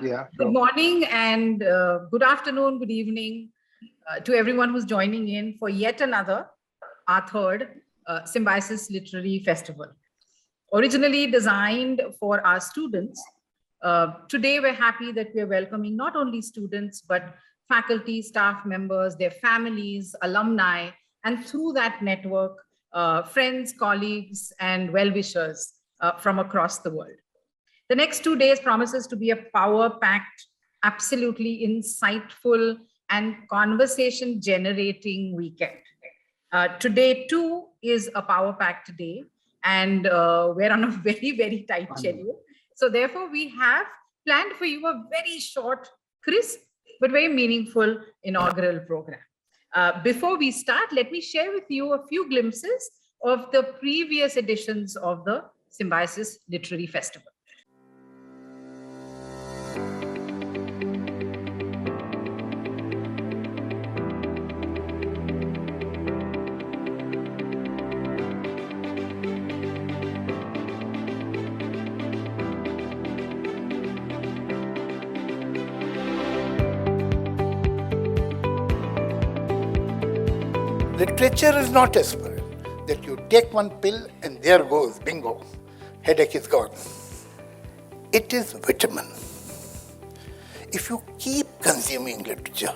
Good morning and good afternoon, good evening to everyone who's joining in for yet another, our third Symbiosis Literary Festival. Originally designed for our students, today we're happy that we're welcoming not only students, but faculty, staff members, their families, alumni, and through that network, friends, colleagues, and well-wishers from across the world. The next 2 days promises to be a power-packed, absolutely insightful, and conversation-generating weekend. Today, too, is a power-packed day, and we're on a very, very tight schedule. So therefore, we have planned for you a very short, crisp, but very meaningful inaugural program. Before we start, let me share with you a few glimpses of the previous editions of the Symbiosis Literary Festival. Literature is not aspirin, that you take one pill and there goes, bingo, headache is gone. It is vitamin. If you keep consuming literature,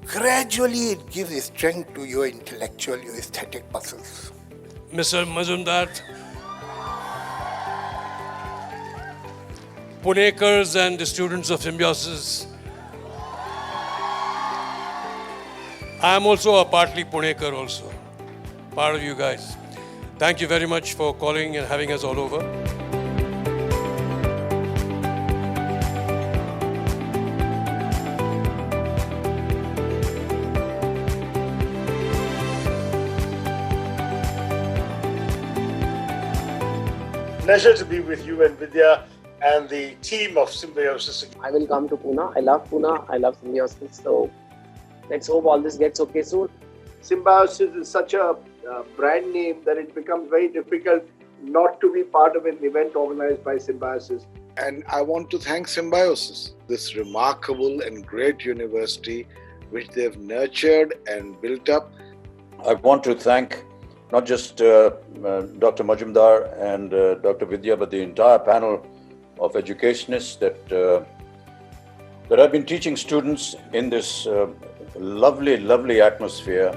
gradually it gives strength to your intellectual, your aesthetic muscles. Mr. Majumdar, Punekars and the students of Symbiosis, I am also a partly Punekar also, part of you guys. Thank you very much for calling and having us all over. Pleasure to be with you and Vidya and the team of Symbiosis. I will come to Pune. I love Pune. I love Symbiosis. So let's hope all this gets okay soon. Symbiosis is such a brand name that it becomes very difficult not to be part of an event organized by Symbiosis. And I want to thank Symbiosis, this remarkable and great university which they've nurtured and built up. I want to thank not just Dr. Majumdar and Dr. Vidya, but the entire panel of educationists that have been teaching students in this lovely, lovely atmosphere.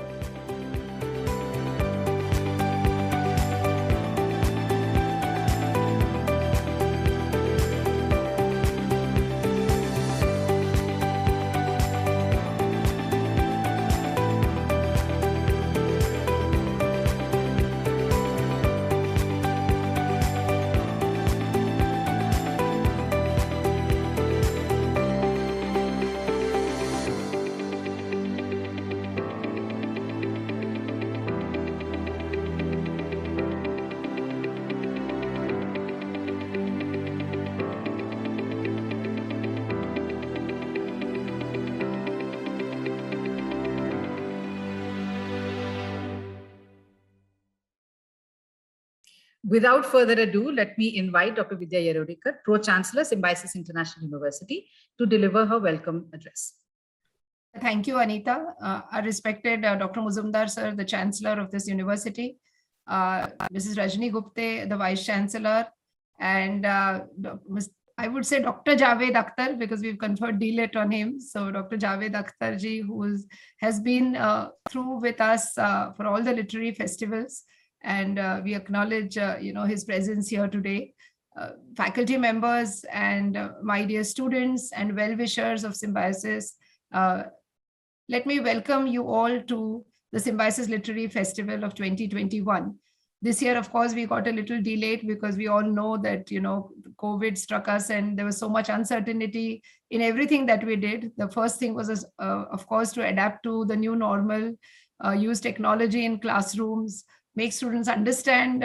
Without further ado, let me invite Dr. Vidya Yerodikar, Pro-Chancellor, Symbiosis International University, to deliver her welcome address. Thank you, Anita. Our respected Dr. Majumdar, sir, the Chancellor of this university, Mrs. Rajni Gupte, the Vice Chancellor, and I would say Dr. Javed Akhtar, because we've conferred DLIT on him. So Dr. Javed Akhtar ji, who has been through with us for all the literary festivals. And we acknowledge, his presence here today. Faculty members and my dear students and well-wishers of Symbiosis, let me welcome you all to the Symbiosis Literary Festival of 2021. This year, of course, we got a little delayed because we all know that, COVID struck us and there was so much uncertainty in everything that we did. The first thing was, of course, to adapt to the new normal, use technology in classrooms, make students understand,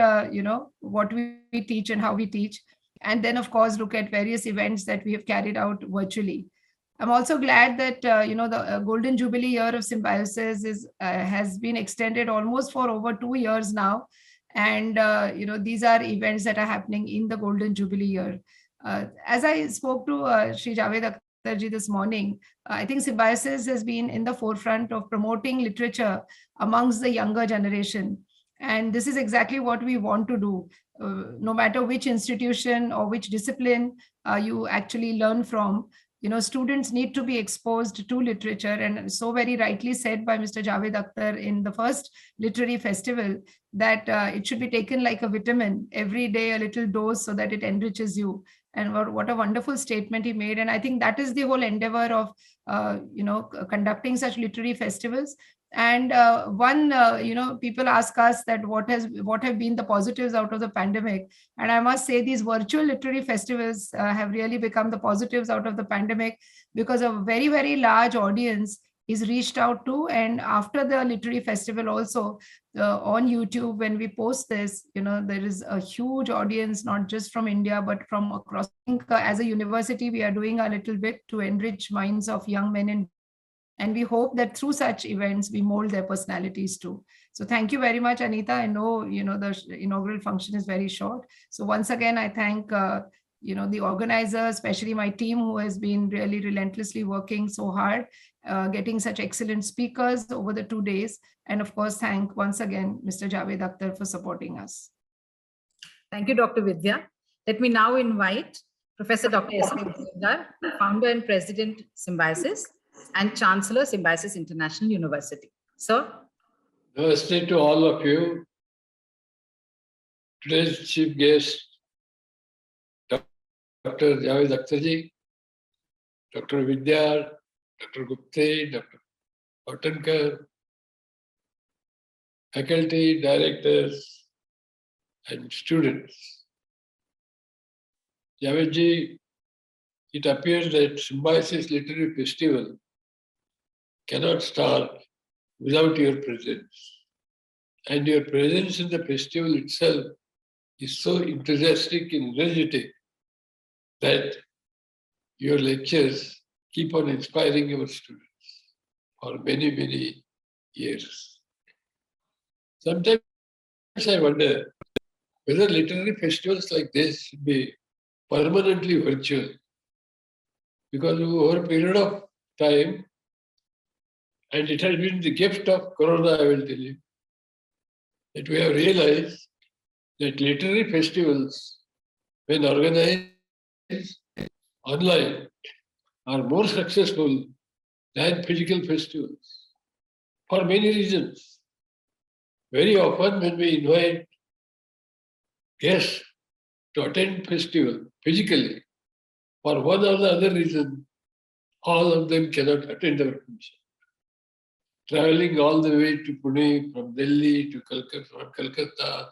what we teach and how we teach. And then, of course, look at various events that we have carried out virtually. I'm also glad that, the Golden Jubilee year of Symbiosis has been extended almost for over 2 years now. And, these are events that are happening in the Golden Jubilee year. As I spoke to Shri Javed Akhtar this morning, I think Symbiosis has been in the forefront of promoting literature amongst the younger generation. And this is exactly what we want to do. No matter which institution or which discipline you actually learn from, students need to be exposed to literature. And so very rightly said by Mr. Javed Akhtar in the first literary festival that it should be taken like a vitamin every day, a little dose, so that it enriches you. And what a wonderful statement he made. And I think that is the whole endeavor of conducting such literary festivals. And people ask us that what have been the positives out of the pandemic. And I must say these virtual literary festivals have really become the positives out of the pandemic, because a very, very large audience is reached out to. And after the literary festival also, on YouTube, when we post this, there is a huge audience, not just from India, but from across. I think as a university, we are doing a little bit to enrich minds of young men, and we hope that through such events, we mold their personalities too. So thank you very much, Anita. I know, the inaugural function is very short. So once again, I thank, the organizers, especially my team, who has been really relentlessly working so hard, getting such excellent speakers over the 2 days. And of course, thank once again, Mr. Javed Akhtar for supporting us. Thank you, Dr. Vidya. Let me now invite Professor Dr. S.K. Majumdar, founder and president, Symbiosis, and Chancellor, Symbiosis International University. Sir. Namaste to all of you. Today's chief guest, Dr. Javed Akhtar, Dr. Vidya, Dr. Gupte, Dr. Pautankar, faculty, directors, and students. Javedji, it appears that Symbiosis Literary Festival cannot start without your presence. And your presence in the festival itself is so enthusiastic and energetic that your lectures keep on inspiring our students for many, many years. Sometimes I wonder whether literary festivals like this should be permanently virtual, because over a period of time, and it has been the gift of Corona, I will tell you, that we have realized that literary festivals, when organized online, are more successful than physical festivals for many reasons. Very often when we invite guests to attend festival physically, for one or the other reason, all of them cannot attend our function. Traveling all the way to Pune, from Delhi to Calcutta,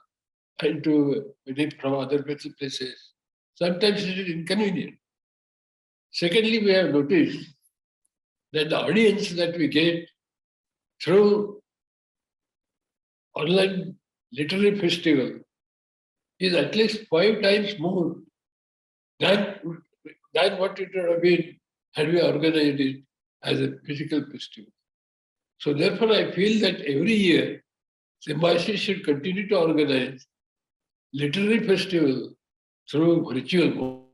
and to from other places. Sometimes it is inconvenient. Secondly, we have noticed that the audience that we get through online literary festival is at least 5 times more than what it would have been had we organized it as a physical festival. So therefore, I feel that every year, Symbiosis should continue to organize literary festival through virtual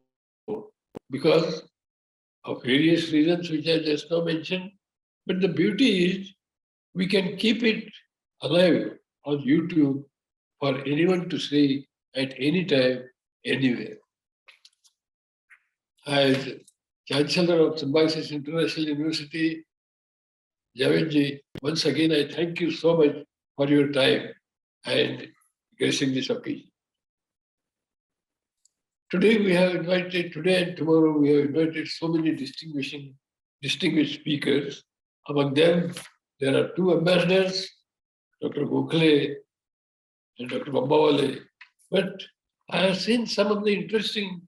mode because of various reasons which I just now mentioned. But the beauty is we can keep it alive on YouTube for anyone to see at any time, anywhere. As Chancellor of Symbiosis International University, Javedji, once again, I thank you so much for your time and gracing this occasion. Today and tomorrow, we have invited so many distinguished speakers. Among them, there are 2 ambassadors, Dr. Gokhale and Dr. Bambawale. But I have seen some of the interesting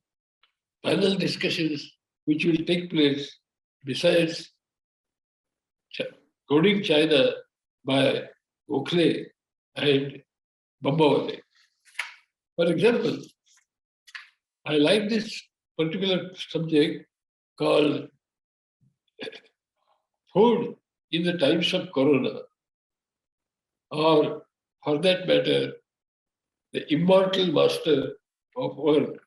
panel discussions which will take place besides Coding China by Gokhale and Bambawale. For example, I like this particular subject called Food in the Times of Corona, or for that matter, the immortal master of work.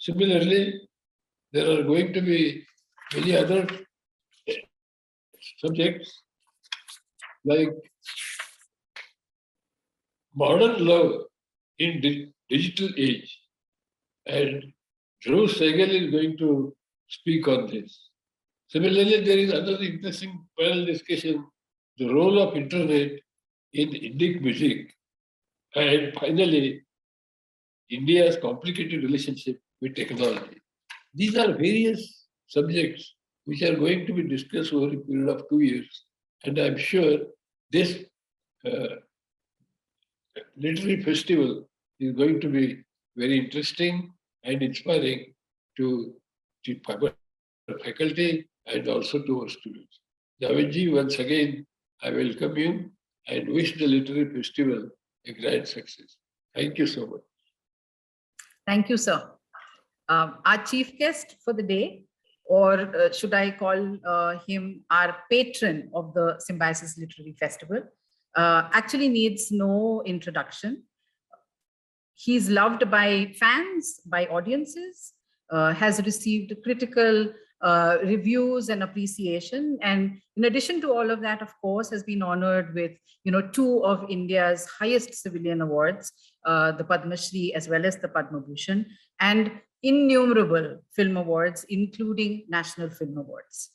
Similarly, there are going to be many other subjects like modern love in digital age. And Drew Segel is going to speak on this. Similarly, there is another interesting panel discussion, the role of internet in Indic music. And finally, India's complicated relationship with technology. These are various subjects which are going to be discussed over a period of 2 years. And I'm sure this literary festival is going to be very interesting and inspiring to the faculty and also to our students. Javed, once again, I welcome you and wish the literary festival a grand success. Thank you so much. Thank you, sir. Our chief guest for the day, or should I call him our patron of the Symbiosis Literary Festival, actually needs no introduction. He's loved by fans, by audiences, has received critical reviews and appreciation. And in addition to all of that, of course, has been honored with, two of India's highest civilian awards, the Padma Shri as well as the Padma Bhushan, and innumerable film awards, including National Film Awards.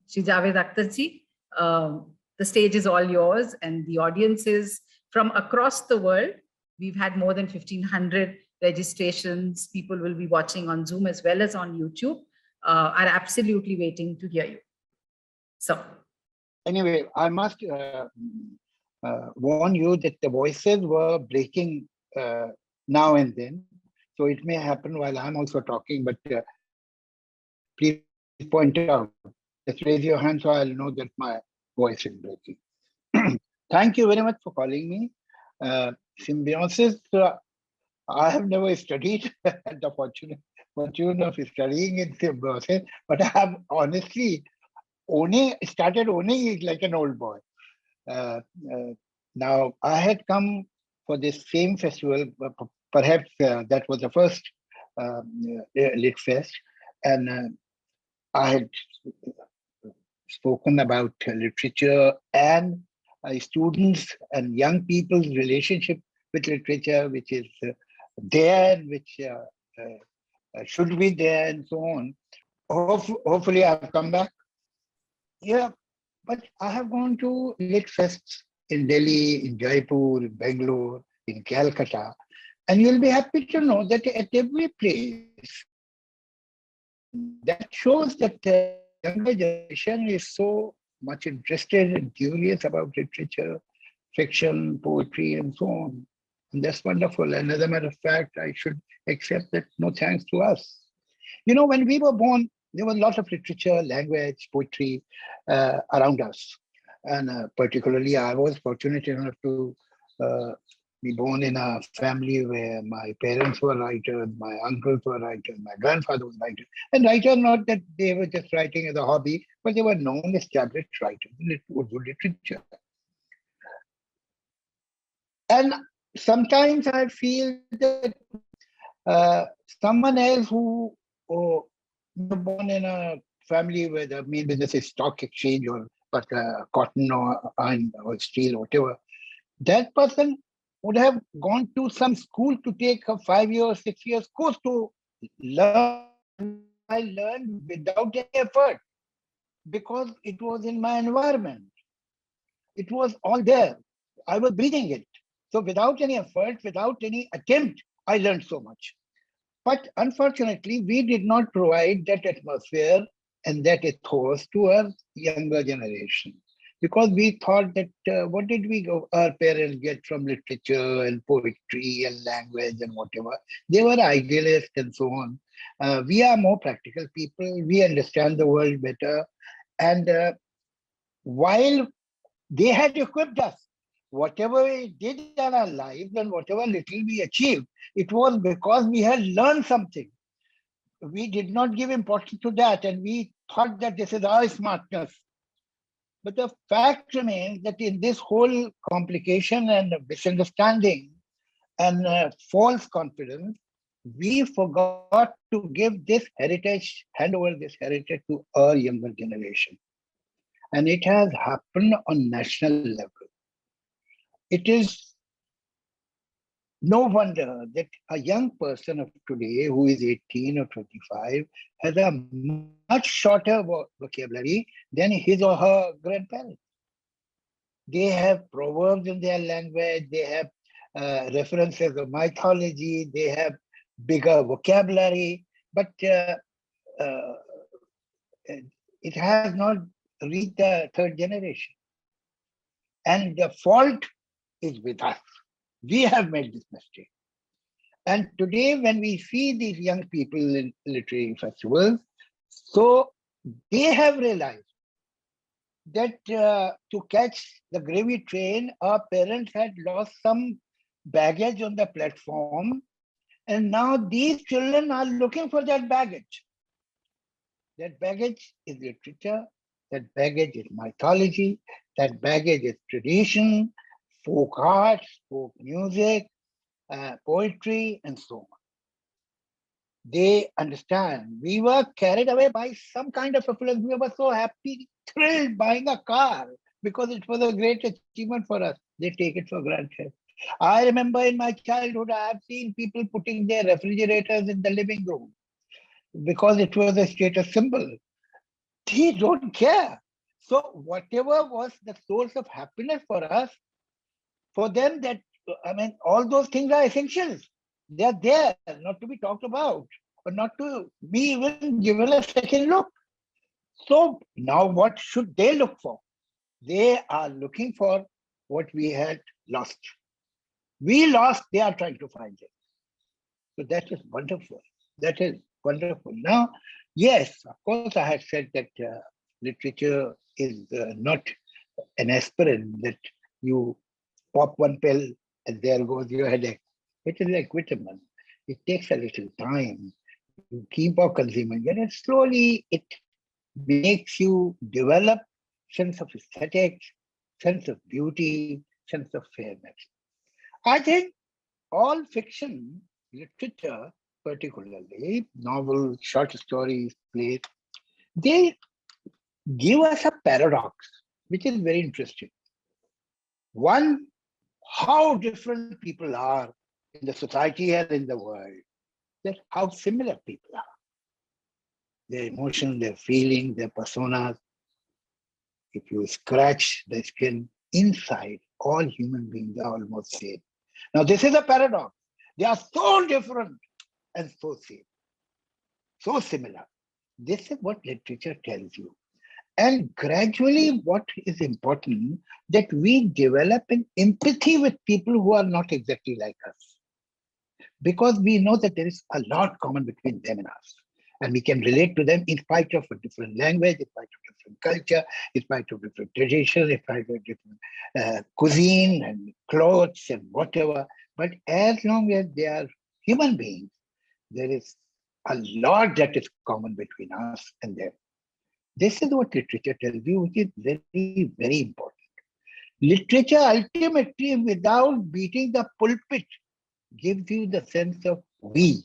Shri Javed Akhtar ji, the stage is all yours, and the audiences from across the world. We've had more than 1,500 registrations. People will be watching on Zoom as well as on YouTube, are absolutely waiting to hear you. So, Anyway, I must warn you that the voices were breaking now and then. So it may happen while I'm also talking, but please point it out. Just raise your hand so I'll know that my voice is breaking. Thank you very much for calling me. Symbiosis, I have never studied the fortune of studying in Symbiosis, but I have honestly started owning it like an old boy. Now, I had come for this same festival, perhaps that was the first Lit Fest, and I had spoken about literature and students and young people's relationship with literature, which is there, which should be there, and so on. Hopefully, I've come back. Yeah, but I have gone to Lit Fests in Delhi, in Jaipur, in Bangalore, in Calcutta, and you'll be happy to know that at every place, that shows that the younger generation is so much interested and curious about literature, fiction, poetry, and so on. And that's wonderful. And as a matter of fact, I should accept that no thanks to us. When we were born, there was a lot of literature, language, poetry around us. And particularly, I was fortunate enough to be born in a family where my parents were writers, my uncles were writers, my grandfather was writer. And writer, not that they were just writing as a hobby, but they were known established writers in Urdu literature. And sometimes I feel that someone else who was born in a family where the main business is stock exchange or cotton or iron or steel or whatever, that person would have gone to some school to take a 5 year or 6 years course to learn. I learned without any effort because it was in my environment. It was all there. I was breathing it. So without any effort, without any attempt, I learned so much. But unfortunately, we did not provide that atmosphere and that ethos to our younger generation. Because we thought that what did our parents get from literature and poetry and language and whatever? They were idealists and so on. We are more practical people. We understand the world better. And while they had equipped us, whatever we did in our lives and whatever little we achieved, it was because we had learned something. We did not give importance to that, and we thought that this is our smartness. But the fact remains that in this whole complication and misunderstanding and false confidence, we forgot to give this heritage, hand over this heritage to our younger generation. And it has happened on national level. It is no wonder that a young person of today who is 18 or 25 has a much shorter vocabulary than his or her grandparents. They have proverbs in their language, they have references of mythology, they have bigger vocabulary, but uh, it has not reached the third generation. And the fault is with us. We have made this mistake. And today, when we see these young people in literary festivals, so they have realized that to catch the gravy train, our parents had lost some baggage on the platform. And now these children are looking for that baggage. That baggage is literature, that baggage is mythology, that baggage is tradition, folk arts, folk music, poetry, and so on. They understand. We were carried away by some kind of affluence. We were so happy, thrilled buying a car because it was a great achievement for us. They take it for granted. I remember in my childhood, I have seen people putting their refrigerators in the living room because it was a status symbol. They don't care. So whatever was the source of happiness for us, for them, that, I mean, all those things are essentials. They are there, not to be talked about, but not to be even given a second look. So now what should they look for? They are looking for what we had lost. We lost, they are trying to find it. So that is wonderful. That is wonderful. Now, yes, of course, I had said that literature is not an aspirin that you pop one pill and there goes your headache. It is like vitamin. It takes a little time. You keep on consuming it, and slowly it makes you develop sense of aesthetics, sense of beauty, sense of fairness. I think all fiction, literature, particularly novels, short stories, plays, they give us a paradox, which is very interesting. One, how different people are in the society and in the world, that how similar people are. Their emotions, their feelings, their personas. If you scratch the skin inside, all human beings are almost same. Now, this is a paradox. They are so different and so same, so similar. This is what literature tells you. And gradually, what is important, that we develop an empathy with people who are not exactly like us. Because we know that there is a lot common between them and us. And we can relate to them in spite of a different language, in spite of different culture, in spite of different traditions, in spite of different cuisine and clothes and whatever. But as long as they are human beings, there is a lot that is common between us and them. This is what literature tells you, which is very, very important. Literature ultimately, without beating the pulpit, gives you the sense of we,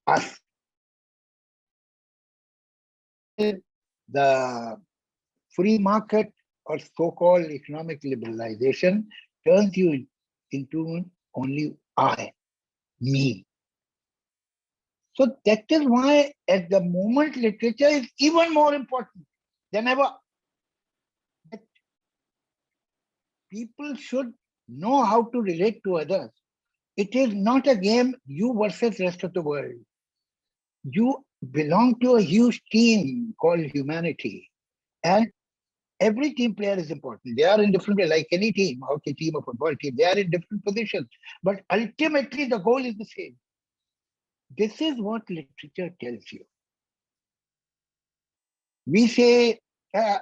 us. The free market or so-called economic liberalization turns you into only I, me. So that is why at the moment literature is even more important than ever. That people should know how to relate to others. It is not a game you versus rest of the world. You belong to a huge team called humanity. And every team player is important. They are in different ways, like any team, hockey team or football team, they are in different positions. But ultimately the goal is the same. This is what literature tells you. We say, a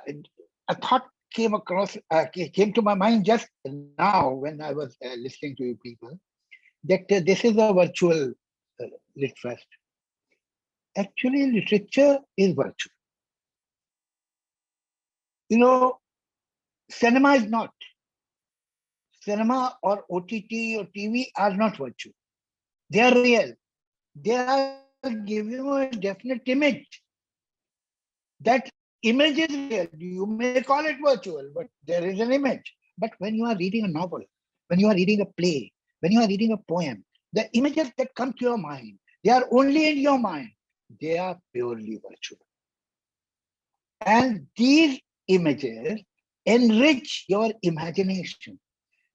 thought came to my mind just now when I was listening to you people, that this is a virtual lit fest. Actually, literature is virtual. You know, cinema is not. Cinema or OTT or TV are not virtual. They are real. They are giving you a definite image. That image is real. You may call it virtual, but there is an image. But when you are reading a novel, when you are reading a play, when you are reading a poem, the images that come to your mind, they are only in your mind. They are purely virtual. And these images enrich your imagination.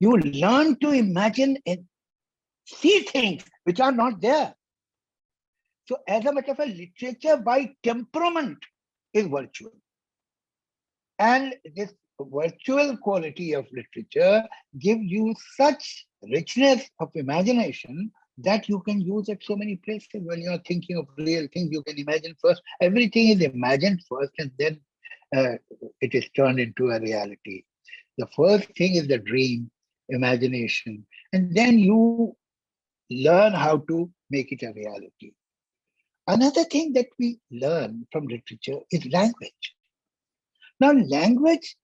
You learn to imagine and see things which are not there. So as a matter of fact, literature by temperament is virtual. And this virtual quality of literature gives you such richness of imagination that you can use at so many places. When you are thinking of real things, you can imagine first. Everything is imagined first, and then it is turned into a reality. The first thing is the dream, imagination, and then you learn how to make it a reality. Another thing that we learn from literature is language. Now, language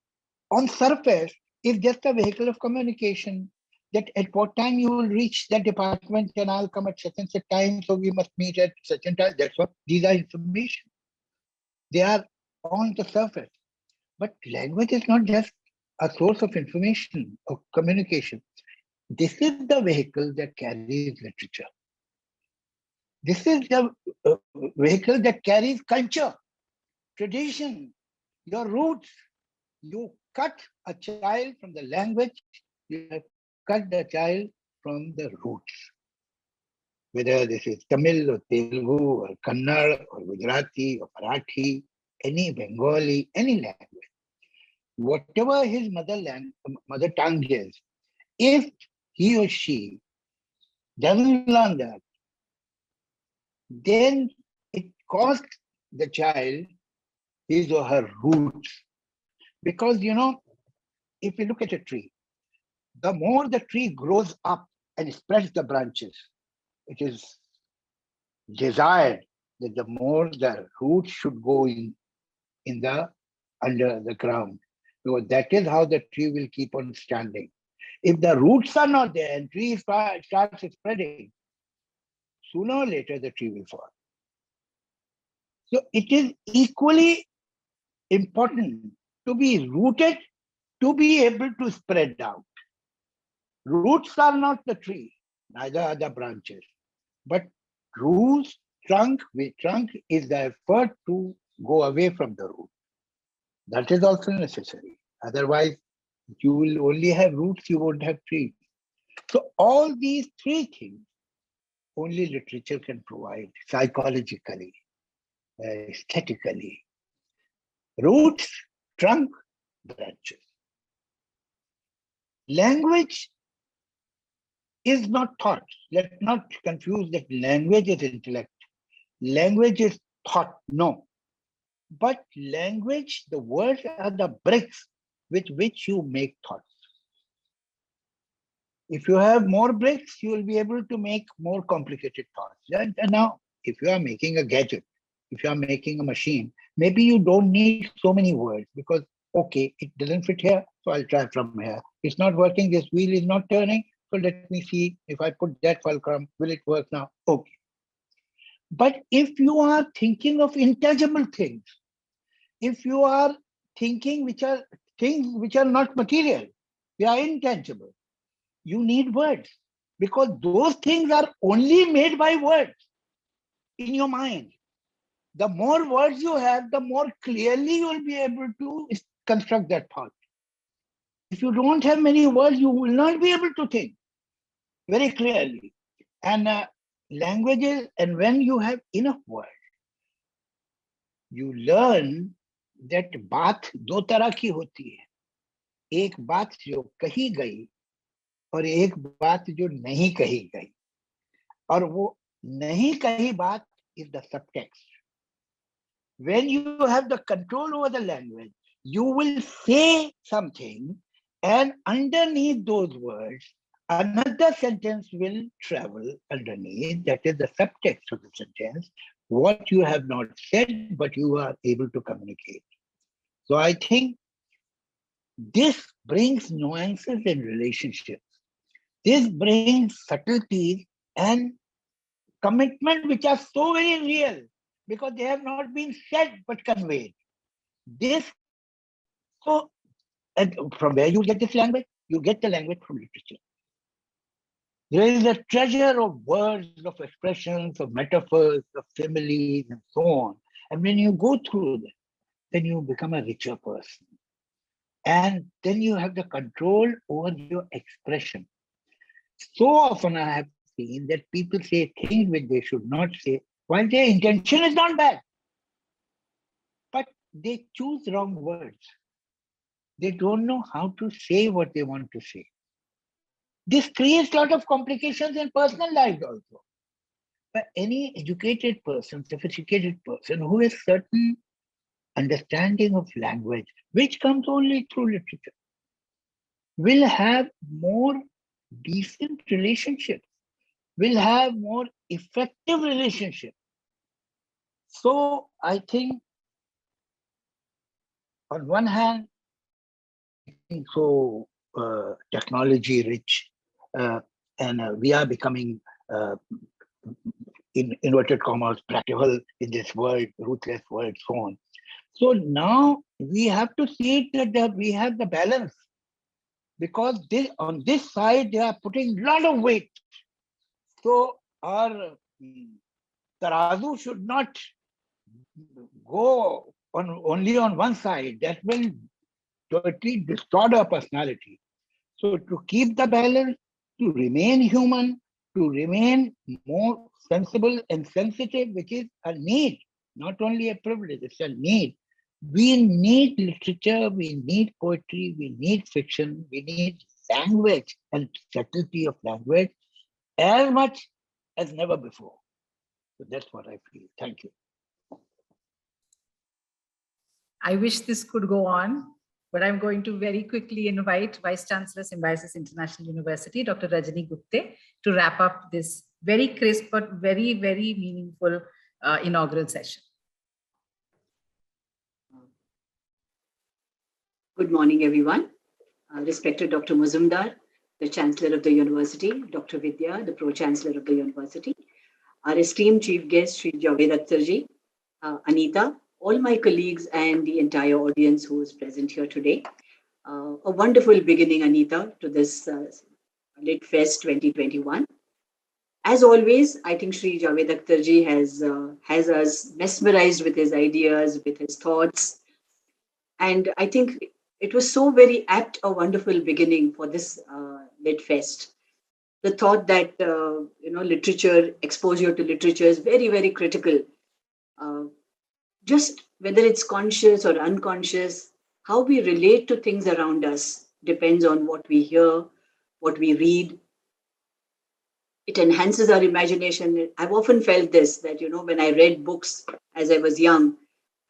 on surface is just a vehicle of communication, that at what time you will reach that department and I'll come at such and such time, so we must meet at such and time. That's what these are information. They are on the surface. But language is not just a source of information or communication. This is the vehicle that carries literature. This is the vehicle that carries culture, tradition, your roots. You cut a child from the language, you have cut the child from the roots. Whether this is Tamil or Telugu or Kannada or Gujarati or Marathi, any Bengali, any language, whatever his mother tongue is, if he or she doesn't learn that, then it costs the child his or her roots. Because, if you look at a tree, the more the tree grows up and spreads the branches, it is desired that the more the roots should go in the under the ground. Because that is how the tree will keep on standing. If the roots are not there and tree starts spreading, sooner or later the tree will fall. So it is equally important to be rooted, to be able to spread out. Roots are not the tree, neither are the branches. But roots, trunk is the effort to go away from the root. That is also necessary. Otherwise, you will only have roots, you won't have trees. So all these three things only literature can provide, psychologically, aesthetically. Roots, trunk, branches. Language is not thought. Let's not confuse that language is intellect. Language is thought, no. But language, the words are the bricks with which you make thoughts. If you have more bricks, you will be able to make more complicated thoughts. And now, if you are making a gadget, if you are making a machine, maybe you don't need so many words because, okay, it doesn't fit here, so I'll try from here. It's not working, this wheel is not turning, so let me see if I put that fulcrum, will it work now? Okay. But if you are thinking of intangible things, if you are thinking which are things which are not material, they are intangible, you need words, because those things are only made by words in your mind. The more words you have, the more clearly you will be able to construct that thought. If you don't have many words, you will not be able to think very clearly. And languages, and when you have enough words, you learn that बात दो तरह की होती है. एक बात जो कही गई और एक बात जो नहीं कही गई. और वो नहीं कही बात is the subtext. When you have the control over the language, you will say something, and underneath those words, another sentence will travel underneath. That is the subtext of the sentence, what you have not said, but you are able to communicate. So I think this brings nuances in relationships. This brings subtleties and commitment which are so very real because they have not been said but conveyed. This, so, and from where you get this language? You get the language from literature. There is a treasure of words, of expressions, of metaphors, of similes, and so on. And when you go through them, then you become a richer person. And then you have the control over your expression. So often I have seen that people say things which they should not say, while their intention is not bad. But they choose wrong words. They don't know how to say what they want to say. This creates a lot of complications in personal life also. But any educated person, sophisticated person who has certain understanding of language, which comes only through literature, will have more decent relationships, will have more effective relationships. So I think on one hand, so technology rich, and we are becoming in inverted commas practical in this world, ruthless world, so on. So now we have to see it that we have the balance, because on this side they are putting a lot of weight. So our tarazu should not go only on one side. That will totally distort our personality. So to keep the balance, to remain human, to remain more sensible and sensitive, which is a need, not only a privilege, it's a need. We need literature, we need poetry, we need fiction, we need language and subtlety of language as much as never before. So that's what I feel. Thank you. I wish this could go on, but I'm going to very quickly invite Vice Chancellor, Symbiosis International University, Dr. Rajni Gupte, to wrap up this very crisp but very, very meaningful inaugural session. Good morning, everyone. Respected Dr. Muzumdar, the Chancellor of the University, Dr. Vidya, the Pro-Chancellor of the University, our esteemed Chief Guest, Shri Javed Akhtar, Anita, all my colleagues and the entire audience who is present here today. A wonderful beginning, Anita, to this Lit Fest 2021. As always, I think Shri Javed Akhtar has us mesmerized with his ideas, with his thoughts. And I think it was so very apt, a wonderful beginning for this Lit Fest. The thought that, literature, exposure to literature is very, very critical. Just whether it's conscious or unconscious, how we relate to things around us depends on what we hear, what we read. It enhances our imagination. I've often felt this, that, when I read books as I was young,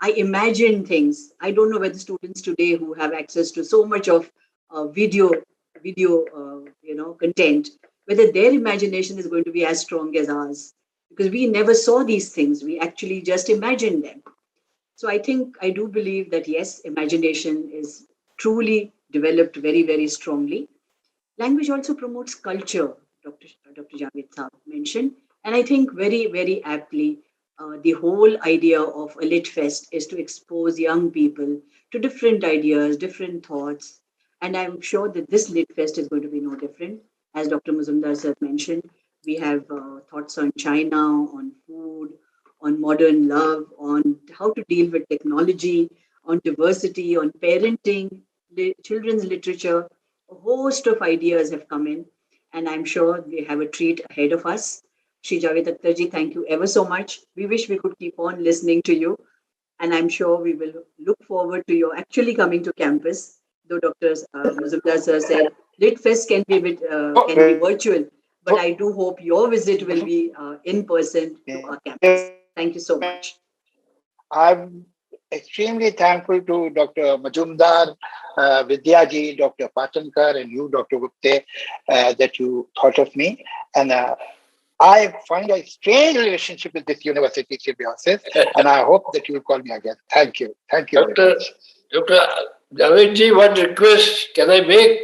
I imagine things. I don't know whether students today who have access to so much of video, content, whether their imagination is going to be as strong as ours, because we never saw these things. We actually just imagined them. So I do believe that, yes, imagination is truly developed very, very strongly. Language also promotes culture, Dr. Javed Saab mentioned. And I think very, very aptly, the whole idea of a Lit Fest is to expose young people to different ideas, different thoughts. And I'm sure that this Lit Fest is going to be no different. As Dr. Muzumdar sir mentioned, we have thoughts on China, on food, on modern love, on how to deal with technology, on diversity, on parenting, children's literature. A host of ideas have come in, and I'm sure we have a treat ahead of us. Shri Javed Akhtar, thank you ever so much. We wish we could keep on listening to you, and I'm sure we will look forward to your actually coming to campus. Though Dr. Muzumdar sir said Lit Fest can be virtual, but I do hope your visit will be in person to our campus. Thank you so much. I'm extremely thankful to Dr. Majumdar, Vidyaji, Dr. Patankar, and you, Dr. Gupte, that you thought of me. And I find a strange relationship with this university, Symbiosis, and I hope that you will call me again. Thank you. Thank you. Dr. Javedji, one request can I make?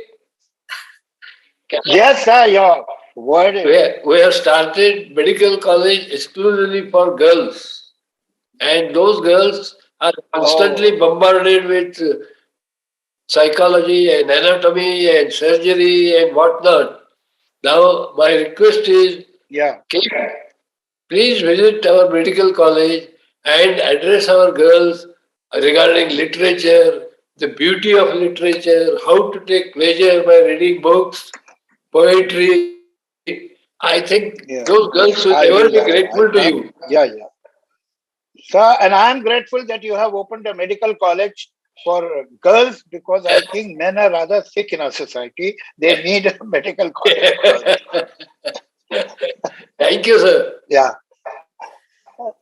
Yes, sir. What? We have started medical college exclusively for girls. And those girls are constantly bombarded with psychology and anatomy and surgery and whatnot. Now, my request is, please visit our medical college and address our girls regarding literature, the beauty of literature, how to take pleasure by reading books, poetry. I think those girls will ever be grateful to you. Yeah. Sir, and I am grateful that you have opened a medical college for girls, because I think men are rather sick in our society. They need a medical college for girls. Thank you, sir. Yeah.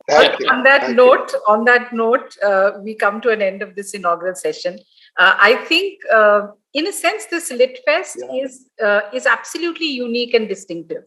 Thank you. On that note, we come to an end of this inaugural session. I think, in a sense, this Lit Fest is absolutely unique and distinctive.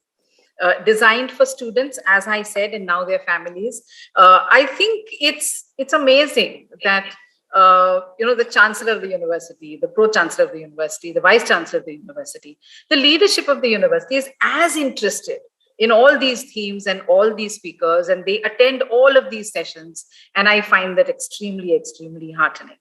Designed for students, as I said, and now their families. I think it's amazing that the Chancellor of the University, the Pro-Chancellor of the University, the Vice Chancellor of the University, the leadership of the university is as interested in all these themes and all these speakers, and they attend all of these sessions. And I find that extremely, extremely heartening.